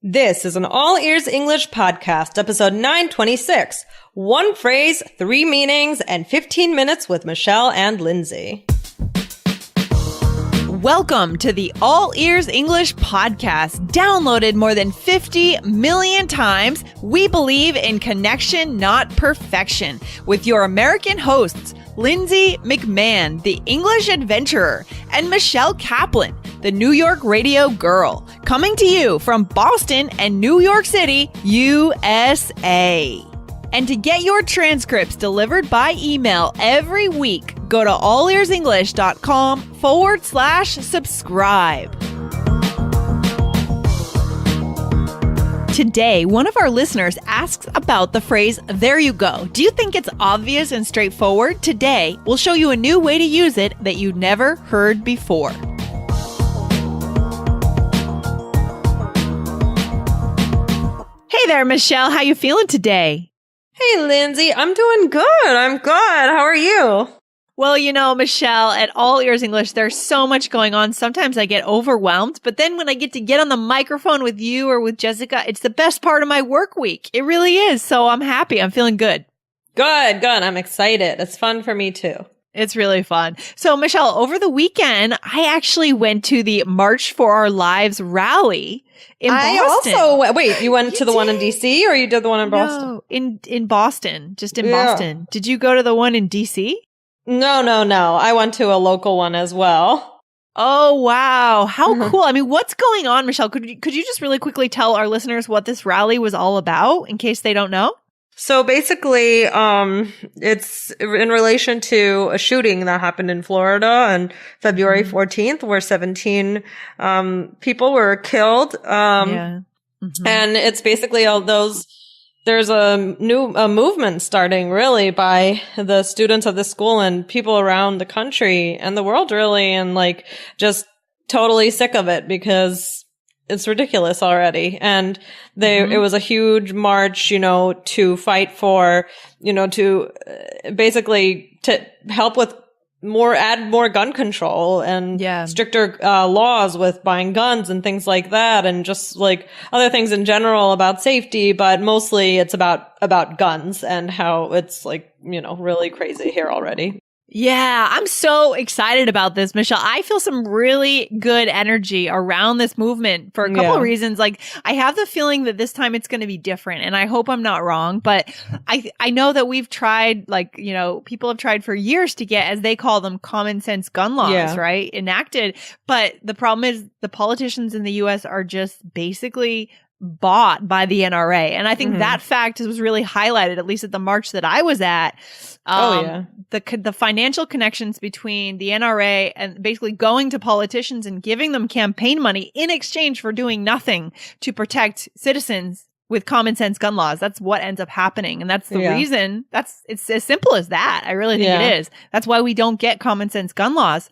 This is an All Ears English podcast, episode 926. One phrase, 3 meanings, and 15 minutes with Michelle and Lindsay. Welcome to the All Ears English podcast. Downloaded more than 50 million times, we believe in connection, not perfection. With your American hosts, Lindsay McMahon, the English adventurer, and Michelle Kaplan, the New York radio girl, coming to you from Boston and New York City, USA. And to get your transcripts delivered by email every week, go to allearsenglish.com/subscribe. Today, one of our listeners asks about the phrase, there you go. Do you think it's obvious and straightforward? Today, we'll show you a new way to use it that you'd never heard before. Hey there, Michelle. How you feeling today? Hey, Lindsay. I'm doing good. I'm good. How are you? Well, you know, Michelle, at All Ears English, there's so much going on. Sometimes I get overwhelmed, but then when I get to get on the microphone with you or with Jessica, it's the best part of my work week. It really is. So I'm happy. I'm feeling good. Good. I'm excited. It's fun for me too. It's really fun. So, Michelle, over the weekend, I actually went to the March for Our Lives rally in Boston. Wait, you went to the one in DC or you did the one in Boston? No, in Boston, just in Boston. Did you go to the one in DC? No. I went to a local one as well. Oh, wow. How cool. I mean, what's going on, Michelle? Could you just really quickly tell our listeners what this rally was all about in case they don't know? So basically, it's in relation to a shooting that happened in Florida on February 14th, where 17 people were killed. And it's basically all those. There's a movement starting really by the students of the school and people around the country and the world really, and like just totally sick of it because it's ridiculous already. And it was a huge march, to fight for, to basically to help with add more gun control and stricter laws with buying guns and things like that, and just like other things in general about safety, but mostly it's about guns and how it's like, really crazy here already. Yeah, I'm so excited about this, Michelle. I feel some really good energy around this movement for a couple of reasons. Like, I have the feeling that this time it's going to be different, and I hope I'm not wrong, but I know that we've tried, people have tried for years to get, as they call them, common sense gun laws, right? Enacted. But the problem is the politicians in the US are just basically bought by the NRA. And I think that fact was really highlighted, at least at the march that I was at. The financial connections between the NRA and basically going to politicians and giving them campaign money in exchange for doing nothing to protect citizens with common sense gun laws. That's what ends up happening. And that's the reason. It's as simple as that. I really think it is. That's why we don't get common sense gun laws.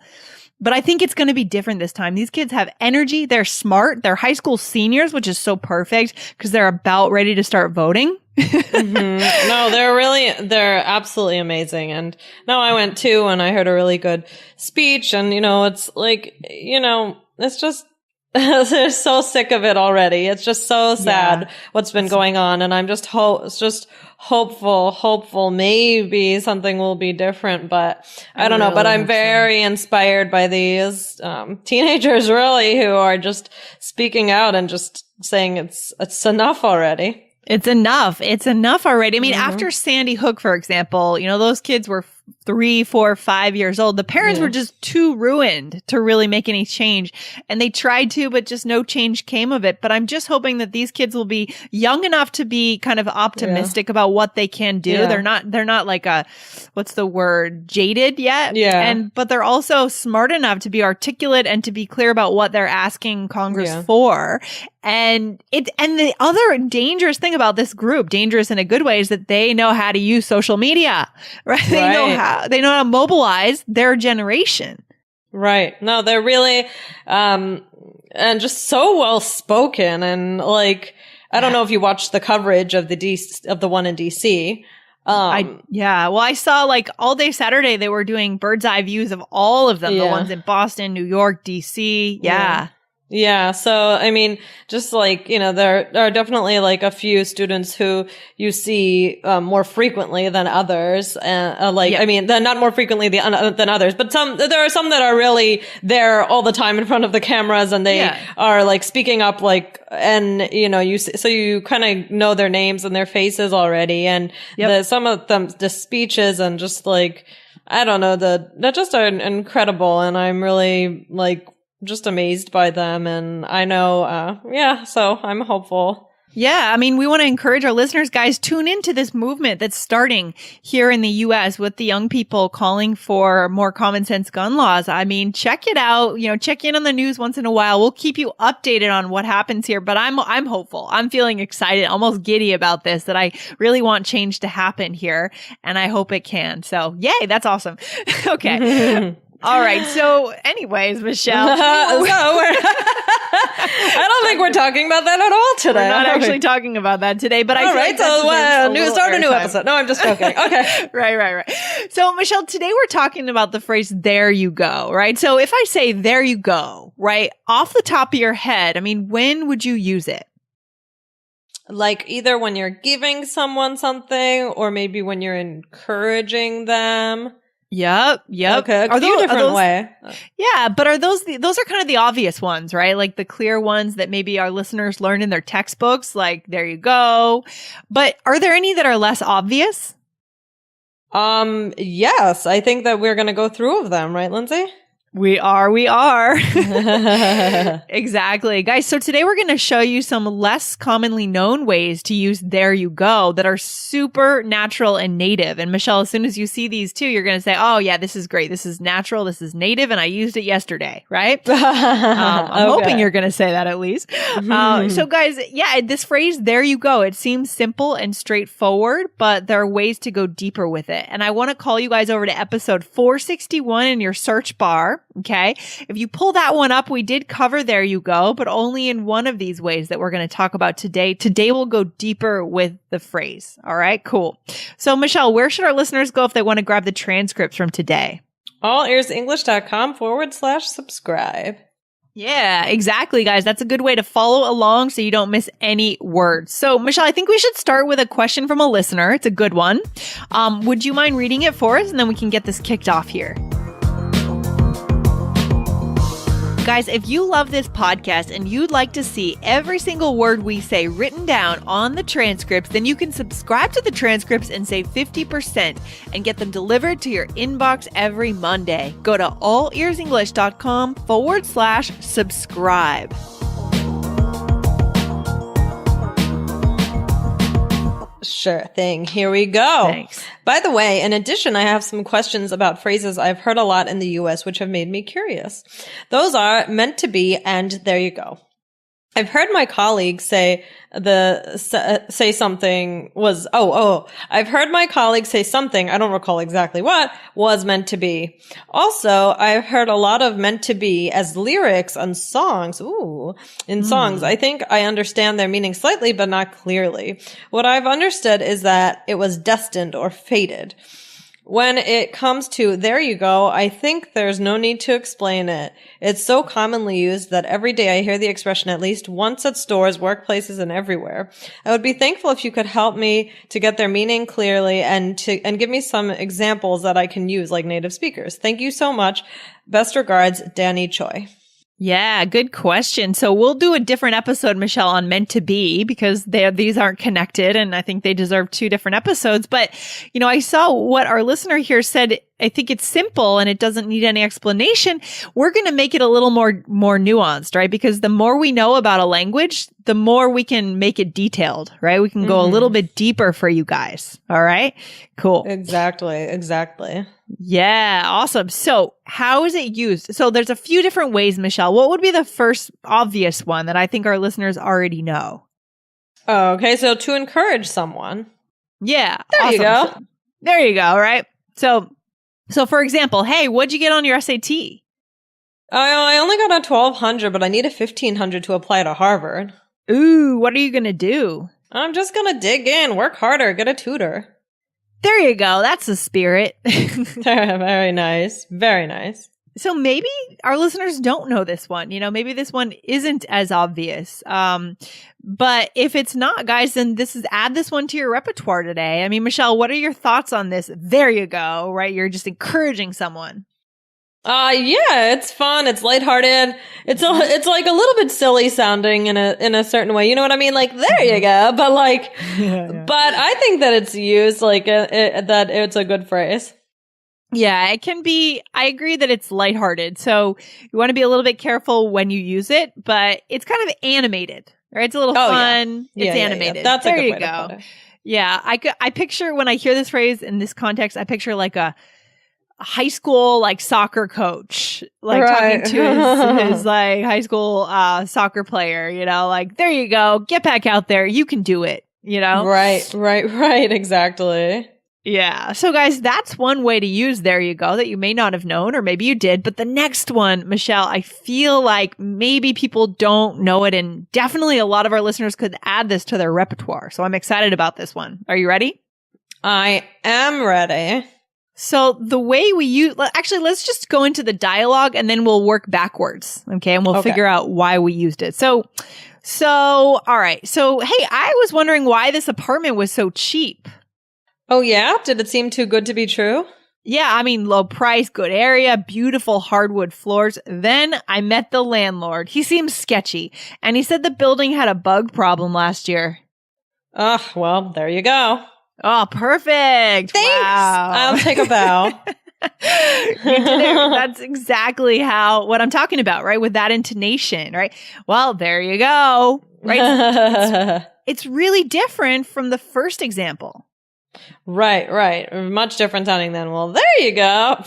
But I think it's going to be different this time. These kids have energy. They're smart. They're high school seniors, which is so perfect because they're about ready to start voting. No, they're absolutely amazing. And no, I went too, and I heard a really good speech. And, it's like, it's just, they're so sick of it already. It's just so sad what's been going on. And I'm just hopeful maybe something will be different, but I don't know. But I'm very inspired by these teenagers really who are just speaking out and just saying it's enough already. It's enough. It's enough already. I mean, after Sandy Hook, for example, those kids were 3, 4, 5 years old. The parents were just too ruined to really make any change. And they tried to, but just no change came of it. But I'm just hoping that these kids will be young enough to be kind of optimistic about what they can do. They're not like jaded yet. But they're also smart enough to be articulate and to be clear about what they're asking Congress for. And the other dangerous thing about this group, dangerous in a good way, is that they know how to use social media, right? They know how to mobilize their generation. Right. No, they're really, and just so well spoken. And like, I don't know if you watched the coverage of the one in DC. Well, I saw like all day Saturday, they were doing bird's eye views of all of them, the ones in Boston, New York, DC. Yeah. So, I mean, just like, there are definitely like a few students who you see more frequently than others. I mean, not more frequently than others, but there are some that are really there all the time in front of the cameras and they are like speaking up, like, and, so you kind of know their names and their faces already. And some of them, the speeches and just like, I don't know, that just are incredible. And I'm really like, just amazed by them. And I know, so I'm hopeful. Yeah. I mean, we want to encourage our listeners, guys, tune into this movement that's starting here in the US with the young people calling for more common sense gun laws. I mean, check it out, check in on the news once in a while. We'll keep you updated on what happens here, but I'm hopeful. I'm feeling excited, almost giddy about this, that I really want change to happen here and I hope it can. So yay, that's awesome. Okay. All right. So anyways, Michelle. I don't think we're talking about that at all today. We're not actually talking about that today, but all right. So start a new episode. No, I'm just joking. Okay. Right. So Michelle, today we're talking about the phrase, there you go, right? So if I say, there you go, right, off the top of your head, I mean, when would you use it? Like either when you're giving someone something or maybe when you're encouraging them. Yep. Okay, a few different way. Yeah, but are those are kind of the obvious ones, right? Like the clear ones that maybe our listeners learned in their textbooks, like there you go. But are there any that are less obvious? Yes, I think that we're going to go through of them, right, Lindsay? We are. Exactly. Guys, so today we're going to show you some less commonly known ways to use there you go that are super natural and native. And Michelle, as soon as you see these two, you're going to say, oh yeah, this is great. This is natural. This is native. And I used it yesterday, right? I'm hoping you're going to say that at least. So guys, this phrase, there you go. It seems simple and straightforward, but there are ways to go deeper with it. And I want to call you guys over to episode 461 in your search bar. Okay. If you pull that one up, we did cover there you go, but only in one of these ways that we're going to talk about today. Today we'll go deeper with the phrase. All right, cool. So Michelle, where should our listeners go if they want to grab the transcripts from today? allearsenglish.com/subscribe. Yeah, exactly, guys. That's a good way to follow along so you don't miss any words. So Michelle, I think we should start with a question from a listener. It's a good one. Would you mind reading it for us? And then we can get this kicked off here. Guys, if you love this podcast and you'd like to see every single word we say written down on the transcripts, then you can subscribe to the transcripts and save 50% and get them delivered to your inbox every Monday. Go to allearsenglish.com/subscribe. Sure thing. Here we go. Thanks. By the way, in addition, I have some questions about phrases I've heard a lot in the US, which have made me curious. Those are meant to be and there you go. I've heard my colleagues say something was, I've heard my colleagues say something, I don't recall exactly what, was meant to be. Also, I've heard a lot of meant to be as lyrics on songs. In songs. I think I understand their meaning slightly, but not clearly. What I've understood is that it was destined or fated. When it comes to there you go, I think there's no need to explain it. It's so commonly used that every day I hear the expression at least once at stores, workplaces, and everywhere. I would be thankful if you could help me to get their meaning clearly and give me some examples that I can use like native speakers. Thank you so much. Best regards, Danny Choi. Yeah, good question. So we'll do a different episode, Michelle, on meant to be because these aren't connected and I think they deserve two different episodes. But, I saw what our listener here said. I think it's simple and it doesn't need any explanation. We're going to make it a little more nuanced, right? Because the more we know about a language, the more we can make it detailed, right? We can go a little bit deeper for you guys. All right, cool. Exactly. Yeah, awesome. So how is it used? So there's a few different ways, Michelle. What would be the first obvious one that I think our listeners already know? Oh, okay. So to encourage someone. Yeah. There awesome. you go. So, there you go. Right. So for example, hey, what'd you get on your SAT? I only got a 1200, but I need a 1500 to apply to Harvard. Ooh, what are you going to do? I'm just going to dig in, work harder, get a tutor. There you go. That's the spirit. Very nice. Very nice. So maybe our listeners don't know this one. Maybe this one isn't as obvious. But if it's not, guys, then add this one to your repertoire today. I mean, Michelle, what are your thoughts on this? There you go, right? You're just encouraging someone. Yeah, it's fun. It's lighthearted. It's like a little bit silly sounding in a certain way. You know what I mean? Like, there you go. But like, but I think that it's used like that it's a good phrase. Yeah, it can be. I agree that it's lighthearted. So you want to be a little bit careful when you use it, but it's kind of animated, right? It's a little fun. Yeah. It's animated. Yeah. That's there a good you way go. to put it. Yeah, I picture when I hear this phrase in this context, I picture like a high school like soccer coach, like talking to his like high school soccer player, like, there you go, get back out there, you can do it, Right, exactly. Yeah. So guys, that's one way to use there you go that you may not have known, or maybe you did. But the next one, Michelle, I feel like maybe people don't know it, and definitely a lot of our listeners could add this to their repertoire. So I'm excited about this one. Are you ready? I am ready. So the way we use, actually, let's just go into the dialogue and then we'll work backwards. Okay. And we'll figure out why we used it. So, all right. So, hey, I was wondering why this apartment was so cheap. Oh, yeah? Did it seem too good to be true? Yeah, I mean, low price, good area, beautiful hardwood floors. Then I met the landlord. He seemed sketchy, and he said the building had a bug problem last year. Oh, well, there you go. Oh, perfect. Thanks. Wow. I'll take a bow. You did it. That's exactly what I'm talking about, right? With that intonation, right? Well, there you go. Right? It's really different from the first example. Right. Much different sounding than, well, there you go.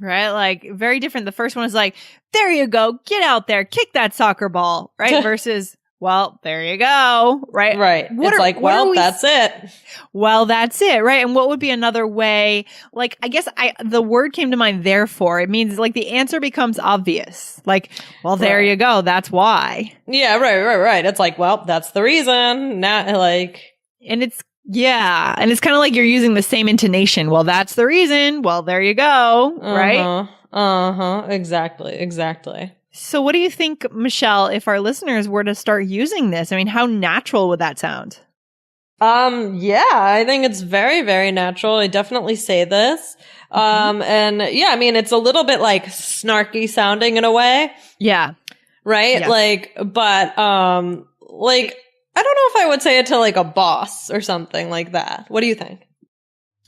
Right? Like, very different. The first one is like, there you go. Get out there. Kick that soccer ball. Right? Versus, well, there you go. Right? Right. That's it. Well, that's it. Right? And what would be another way? Like, I guess the word came to mind, therefore. It means like the answer becomes obvious. Like, well, there you go. That's why. Yeah, right. It's like, well, that's the reason. Not like. And it's kind of like you're using the same intonation. Well, that's the reason. Well, there you go. Right? Exactly. So what do you think, Michelle, if our listeners were to start using this? I mean, how natural would that sound? Yeah, I think it's very, very natural. I definitely say this. And yeah, I mean, it's a little bit like snarky sounding in a way. Yeah. Right? Yes. Like, but, like, I don't know if I would say it to like a boss or something like that. What do you think?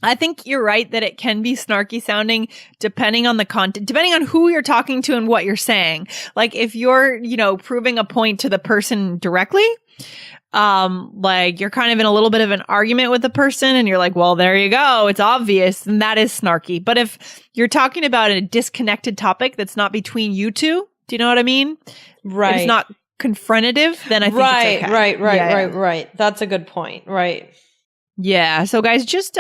I think you're right that it can be snarky sounding depending on the content, depending on who you're talking to and what you're saying. Like if you're, proving a point to the person directly, like you're kind of in a little bit of an argument with the person and you're like, well, there you go. It's obvious. And that is snarky. But if you're talking about a disconnected topic that's not between you two, do you know what I mean? Right. It's not confrontative, then I think it's okay. Right. That's a good point. Right. Yeah. So guys, just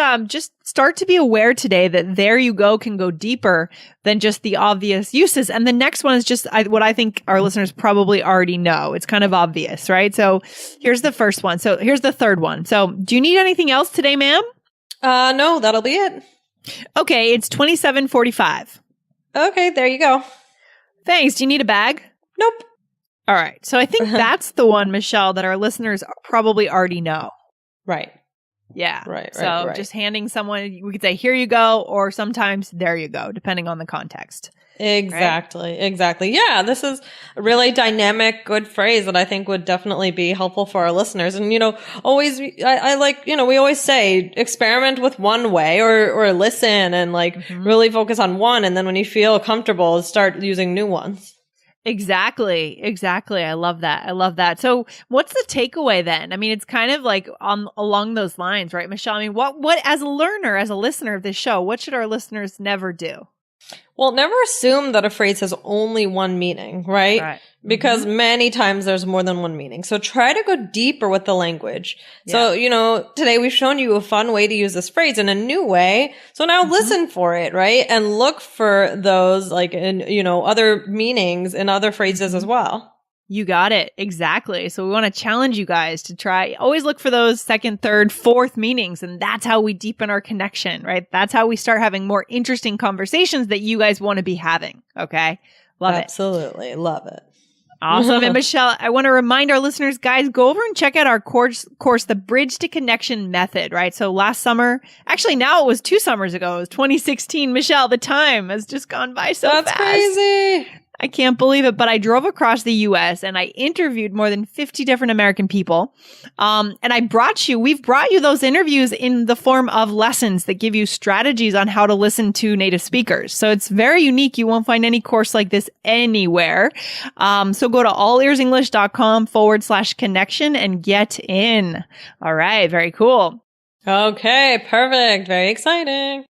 start to be aware today that there you go can go deeper than just the obvious uses. And the next one is just what I think our listeners probably already know. It's kind of obvious, right? So here's the first one. So here's the third one. So do you need anything else today, ma'am? No, that'll be it. Okay. It's 27:45. Okay. There you go. Thanks. Do you need a bag? Nope. All right. So I think that's the one, Michelle, that our listeners probably already know. Right. Yeah. Right. So just handing someone, we could say, here you go, or sometimes there you go, depending on the context. Exactly. Yeah, this is a really dynamic, good phrase that I think would definitely be helpful for our listeners. And, always, I like, we always say experiment with one way or listen and really focus on one. And then when you feel comfortable, start using new ones. Exactly. I love that. So what's the takeaway then? I mean, it's kind of like along those lines, right, Michelle? I mean, what as a learner, as a listener of this show, what should our listeners never do? Well, never assume that a phrase has only one meaning, right? Because many times there's more than one meaning. So try to go deeper with the language. Yeah. So, today we've shown you a fun way to use this phrase in a new way. So now listen for it, right? And look for those other meanings in other phrases as well. You got it. Exactly. So we want to challenge you guys to try, always look for those second, third, fourth meanings. And that's how we deepen our connection, right? That's how we start having more interesting conversations that you guys want to be having. Okay. Love it. Absolutely. Love it. Awesome. And Michelle, I want to remind our listeners, guys, go over and check out our course, The Bridge to Connection Method, right? So last summer, actually now it was 2 summers ago, it was 2016. Michelle, the time has just gone by so fast. That's crazy. I can't believe it, but I drove across the US and I interviewed more than 50 different American people. And we've brought you those interviews in the form of lessons that give you strategies on how to listen to native speakers. So it's very unique. You won't find any course like this anywhere. So go to allearsenglish.com/connection and get in. All right. Very cool. Okay. Perfect. Very exciting.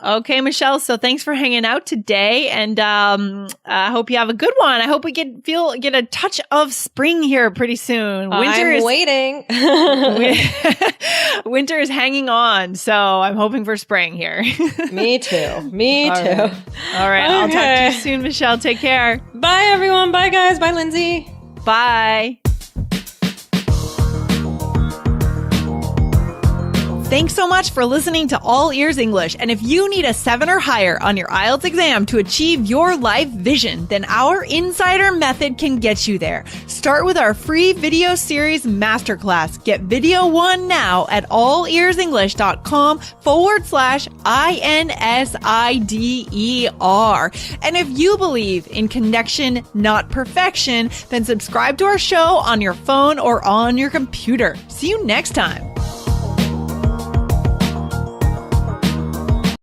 Okay, Michelle. So thanks for hanging out today, and I hope you have a good one. I hope we get a touch of spring here pretty soon. I'm waiting. Winter is hanging on, so I'm hoping for spring here. Me too. Me too. All right. Okay. I'll talk to you soon, Michelle. Take care. Bye, everyone. Bye, guys. Bye, Lindsay. Bye. Thanks so much for listening to All Ears English. And if you need a 7 or higher on your IELTS exam to achieve your life vision, then our Insider Method can get you there. Start with our free video series masterclass. Get video 1 now at allearsenglish.com/INSIDER. And if you believe in connection, not perfection, then subscribe to our show on your phone or on your computer. See you next time.